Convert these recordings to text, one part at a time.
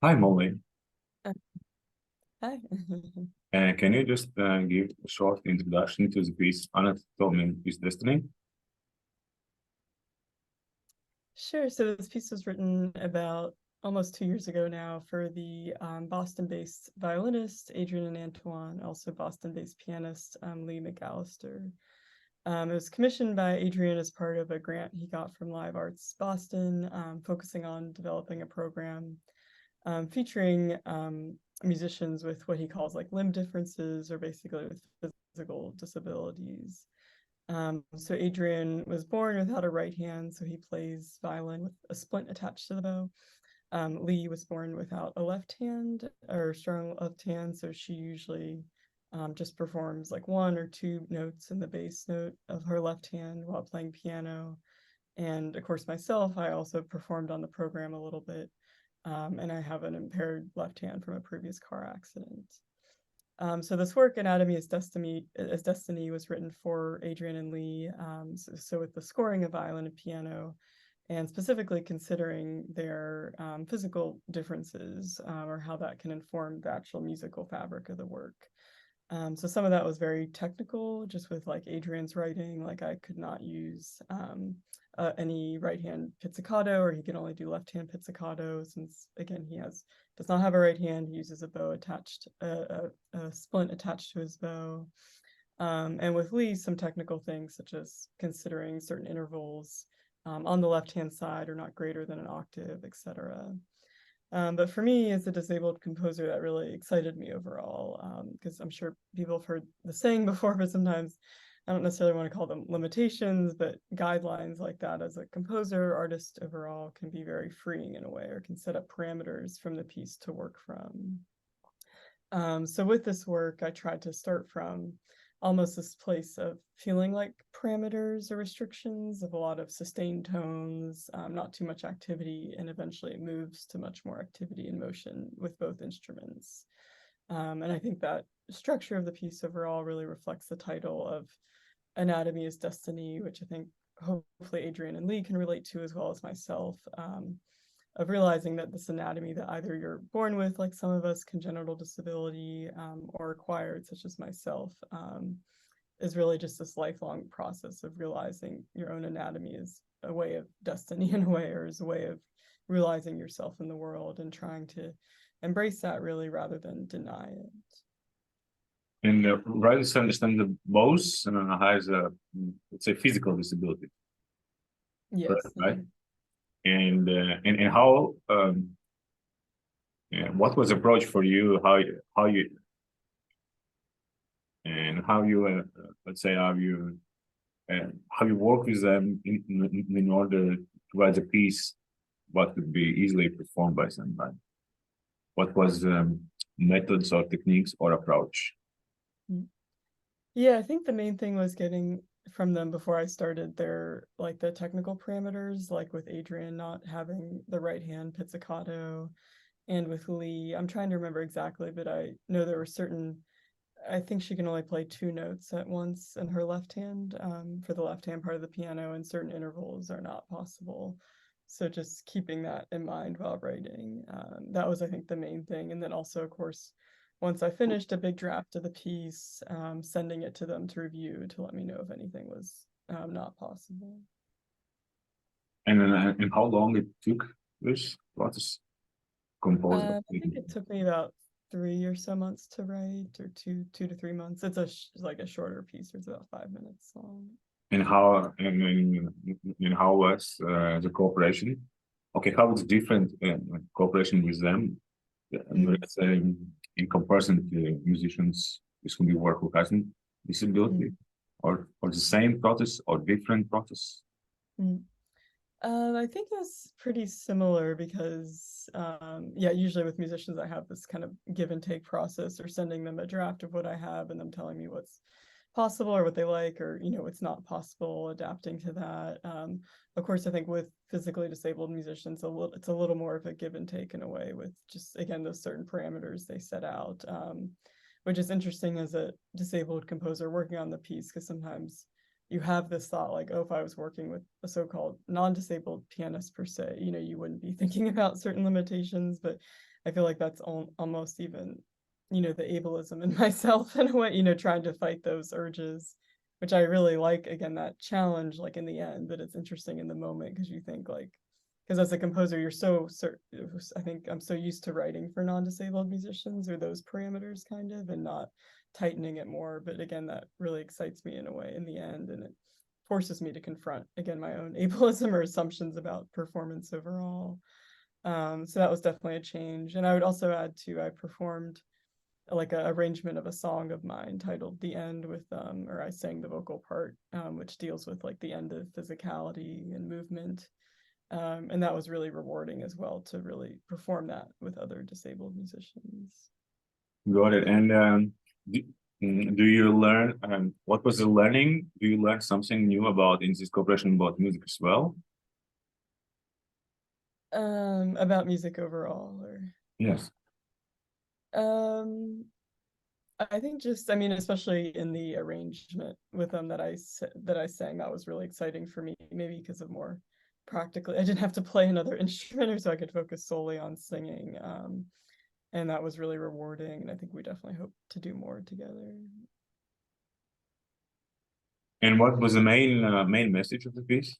Hi, Molly. Uh, Hi. Can you just give a short introduction to the piece Anatomy is Destiny? Sure. So this piece was written about almost 2 years ago now for the Boston-based violinist Adrian Anantawan, also Boston-based pianist Leigh McAllister. It was commissioned by Adrian as part of a grant he got from Live Arts Boston, focusing on developing a program featuring musicians with what he calls like limb differences or basically with physical disabilities. So Adrian was born without a right hand, so he plays violin with a splint attached to the bow. Leigh was born without a left hand or strong left hand, so she usually just performs like one or two notes in the bass note of her left hand while playing piano. And of course, myself, I also performed on the program a little bit, and I have an impaired left hand from a previous car accident. So this work, Anatomy as Destiny, was written for Adrian and Leigh. So with the scoring of violin and piano, and specifically considering their physical differences or how that can inform the actual musical fabric of the work. So some of that was very technical, just with like Adrian's writing, like I could not use any right hand pizzicato, or he can only do left hand pizzicato, since again does not have a right hand. He uses a bow attached, a splint attached to his bow. And with Leigh, some technical things such as considering certain intervals on the left hand side are not greater than an octave, etc. But for me, as a disabled composer, that really excited me overall, because I'm sure people have heard the saying before, but sometimes I don't necessarily want to call them limitations, but guidelines like that as a composer, artist overall can be very freeing in a way, or can set up parameters from the piece to work from. So with this work, I tried to start from almost this place of feeling like parameters or restrictions of a lot of sustained tones, not too much activity, and eventually it moves to much more activity and motion with both instruments. And I think that structure of the piece overall really reflects the title of Anatomy is Destiny, which I think hopefully Adrian and Leigh can relate to as well as myself. Of realizing that this anatomy that either you're born with, like some of us, congenital disability, or acquired, such as myself, is really just this lifelong process of realizing your own anatomy is a way of destiny in a way, or is a way of realizing yourself in the world and trying to embrace that really rather than deny it. And writers understand the both has a, let's say, physical disability, correct, Yes. right? And how what was approach for you? How you let's say how you work with them in order to write a piece what could be easily performed by somebody? What was methods or techniques or approach? Mm. Yeah, I think the main thing was getting from them before I started their like the technical parameters, like with Adrian not having the right hand pizzicato, and with Leigh, I'm trying to remember exactly, but I know there were certain, I think she can only play two notes at once in her left hand, for the left hand part of the piano, and certain intervals are not possible. So just keeping that in mind while writing, that was, I think, the main thing. And then also, of course, once I finished a big draft of the piece, sending it to them to review to let me know if anything was not possible. And how long it took this process composed? I think it took me about 3 or so months to write, or 2 to 3 months. It's like a shorter piece, it's about 5 minutes long. And how was the cooperation? Okay, how is different cooperation with them? Mm, Let's say in comparison to musicians with whom you work who hasn't disability, mm, or the same process or different process? mm. I think that's pretty similar because, yeah, usually with musicians, I have this kind of give and take process, or sending them a draft of what I have and them telling me what's possible or what they like, or, what's not possible, adapting to that. Of course, I think with physically disabled musicians, it's a little more of a give and take in a way, with just, again, those certain parameters they set out, which is interesting as a disabled composer working on the piece, because sometimes you have this thought like, oh, if I was working with a so-called non-disabled pianist per se, you wouldn't be thinking about certain limitations. But I feel like that's almost even, the ableism in myself in a way, trying to fight those urges, which I really like, again, that challenge, like in the end, but it's interesting in the moment because you think like, because as a composer, I think I'm so used to writing for non-disabled musicians or those parameters kind of, and not tightening it more. But again, that really excites me in a way in the end, and it forces me to confront, again, my own ableism or assumptions about performance overall. So that was definitely a change. And I would also add too, I performed like a arrangement of a song of mine titled The End with or I sang the vocal part, which deals with like the end of physicality and movement. And that was really rewarding as well to really perform that with other disabled musicians. Got it. And do, do you learn, what was the learning? Do you learn something new about in this cooperation about music as well? About music overall, or Yes. I think just, I mean, especially in the arrangement with them that I sang, that was really exciting for me, maybe because of more practically, I didn't have to play another instrument, or so I could focus solely on singing. And that was really rewarding. And I think we definitely hope to do more together. And what was the main message of the piece?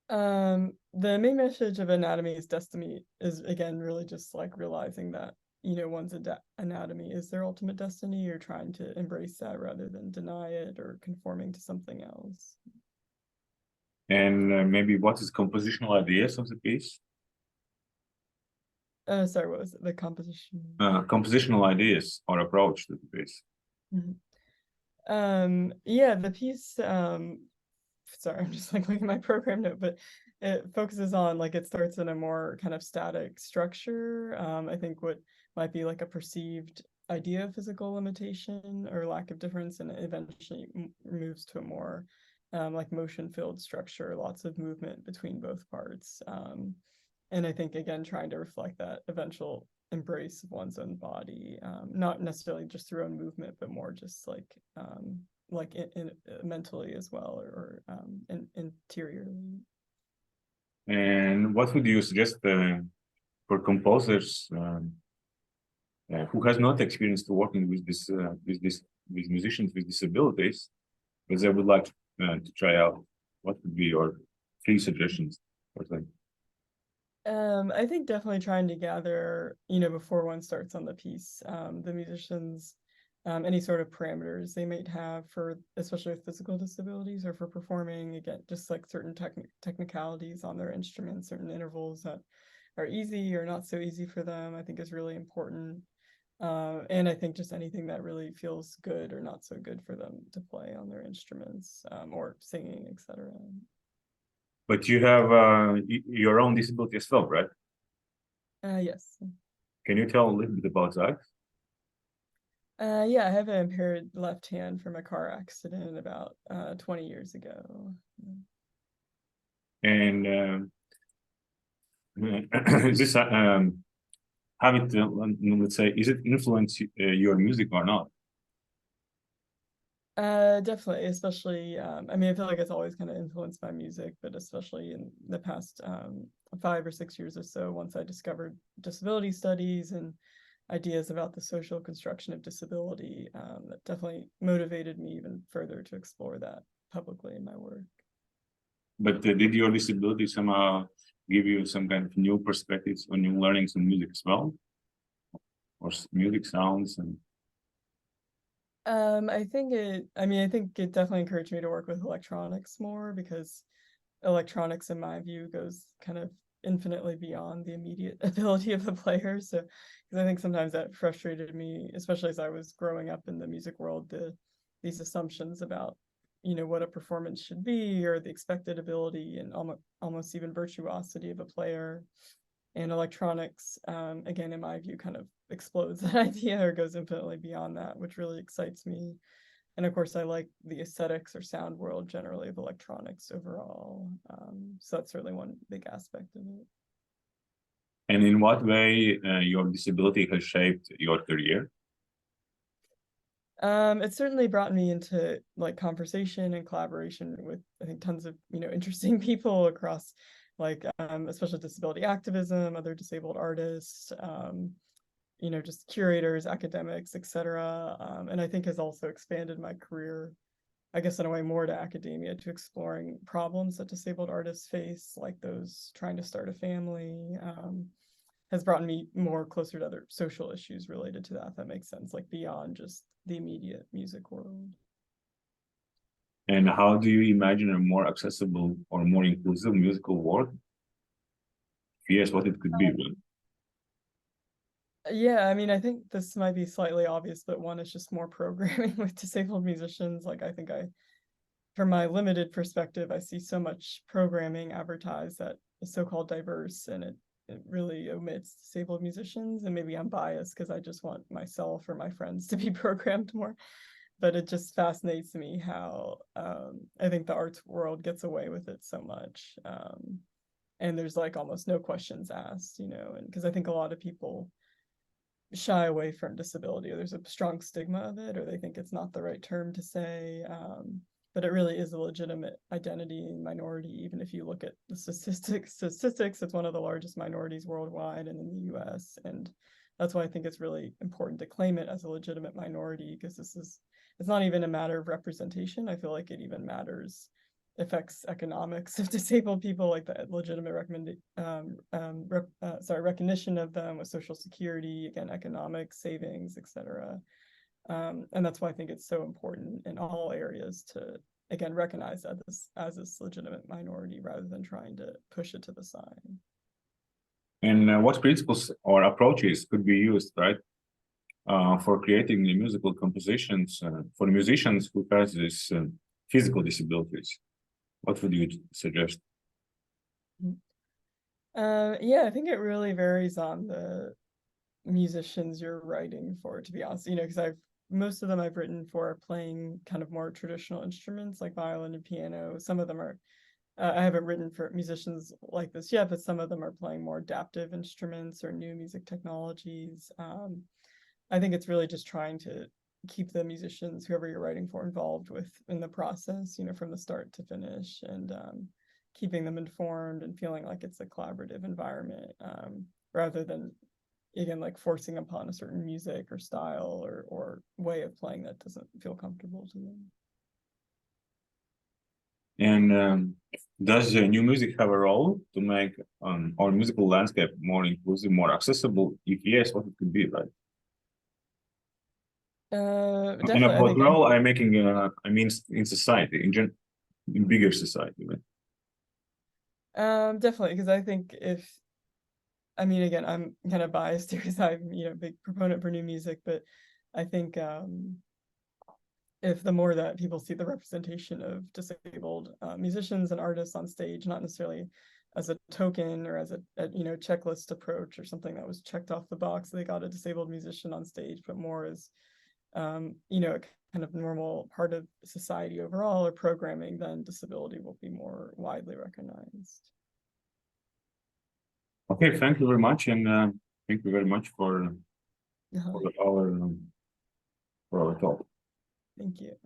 The main message of Anatomy is Destiny is, again, really just like realizing that, one's anatomy is their ultimate destiny, or trying to embrace that rather than deny it or conforming to something else. And maybe what is compositional ideas of the piece? Sorry, what was it? The composition? Compositional ideas or approach to the piece. Yeah, the piece, sorry, I'm just like looking at my program note, but it focuses on, like, it starts in a more kind of static structure. I think what might be like a perceived idea of physical limitation or lack of difference, and it eventually moves to a more like motion-filled structure, lots of movement between both parts. And I think, again, trying to reflect that eventual embrace of one's own body, not necessarily just through own movement, but more just like in mentally as well, or interiorly. And what would you suggest for composers who has not experienced working with with musicians with disabilities, but they would like to try out? What would be your three suggestions for them? I think definitely trying to gather, before one starts on the piece, the musicians, any sort of parameters they might have for, especially with physical disabilities, or for performing, again, just like certain technicalities on their instruments, certain intervals that are easy or not so easy for them, I think is really important. And I think just anything that really feels good or not so good for them to play on their instruments, or singing, etc. But you have your own disability as well, right? Yes. Can you tell a little bit about that? Yeah, I have an impaired left hand from a car accident about 20 years ago. And this have it, let's say, is it influence your music or not? Definitely, especially, I mean, I feel like it's always kind of influenced my music, but especially in the past 5 or 6 years or so, once I discovered disability studies and ideas about the social construction of disability, that definitely motivated me even further to explore that publicly in my work. But did your disability somehow give you some kind of new perspectives on new learnings in music as well, or music sounds? And I think it definitely encouraged me to work with electronics more, because electronics, in my view, goes kind of infinitely beyond the immediate ability of the player. So, because I think sometimes that frustrated me, especially as I was growing up in the music world, these assumptions about, what a performance should be, or the expected ability and almost even virtuosity of a player. And electronics, again, in my view, kind of explodes that idea, or goes infinitely beyond that, which really excites me. And of course, I like the aesthetics or sound world generally of electronics overall. So that's certainly one big aspect of it. and in what way your disability has shaped your career? It certainly brought me into like conversation and collaboration with, I think, tons of, interesting people across like especially disability activism, other disabled artists, just curators, academics, etc. And I think has also expanded my career, I guess, in a way more to academia, to exploring problems that disabled artists face, like those trying to start a family, has brought me more closer to other social issues related to that, if that makes sense, like beyond just the immediate music world. And how do you imagine a more accessible or more inclusive musical world? Yes, what it could be. Yeah, I mean, I think this might be slightly obvious, but one is just more programming with disabled musicians. Like, I think from my limited perspective, I see so much programming advertised that is so-called diverse, and it really omits disabled musicians. And maybe I'm biased because I just want myself or my friends to be programmed more. But it just fascinates me how I think the arts world gets away with it so much. And there's like almost no questions asked, and because I think a lot of people shy away from disability, or there's a strong stigma of it, or they think it's not the right term to say. But it really is a legitimate identity minority. Even if you look at the statistics, it's one of the largest minorities worldwide and in the US. And that's why I think it's really important to claim it as a legitimate minority, because it's not even a matter of representation. I feel like it even affects economics of disabled people, like the legitimate recognition of them with Social Security, again, economic savings, etc. And that's why I think it's so important in all areas to, again, recognize that this legitimate minority rather than trying to push it to the side. And what principles or approaches could be used, right, for creating the musical compositions for musicians who has these physical disabilities? What would you suggest? Yeah, I think it really varies on the musicians you're writing for, to be honest, because most of them I've written for are playing kind of more traditional instruments like violin and piano. Some of them are, I haven't written for musicians like this yet, but some of them are playing more adaptive instruments or new music technologies. I think it's really just trying to keep the musicians, whoever you're writing for, involved in the process, from the start to finish, and keeping them informed and feeling like it's a collaborative environment, rather than, again, like forcing upon a certain music or style or way of playing that doesn't feel comfortable to them. And does new music have a role to make our musical landscape more inclusive, more accessible? If yes, what it could be, right? Definitely, And I what think role I'm making, I mean, in society, in bigger society, right? definitely, because I think I mean, again, I'm kind of biased here because I'm, a big proponent for new music, but I think if the more that people see the representation of disabled musicians and artists on stage, not necessarily as a token or as a checklist approach or something that was checked off the box, they got a disabled musician on stage, but more as a kind of normal part of society overall or programming, then disability will be more widely recognized. Okay, thank you very much, and thank you very much for Uh-huh. our for our talk. Thank you.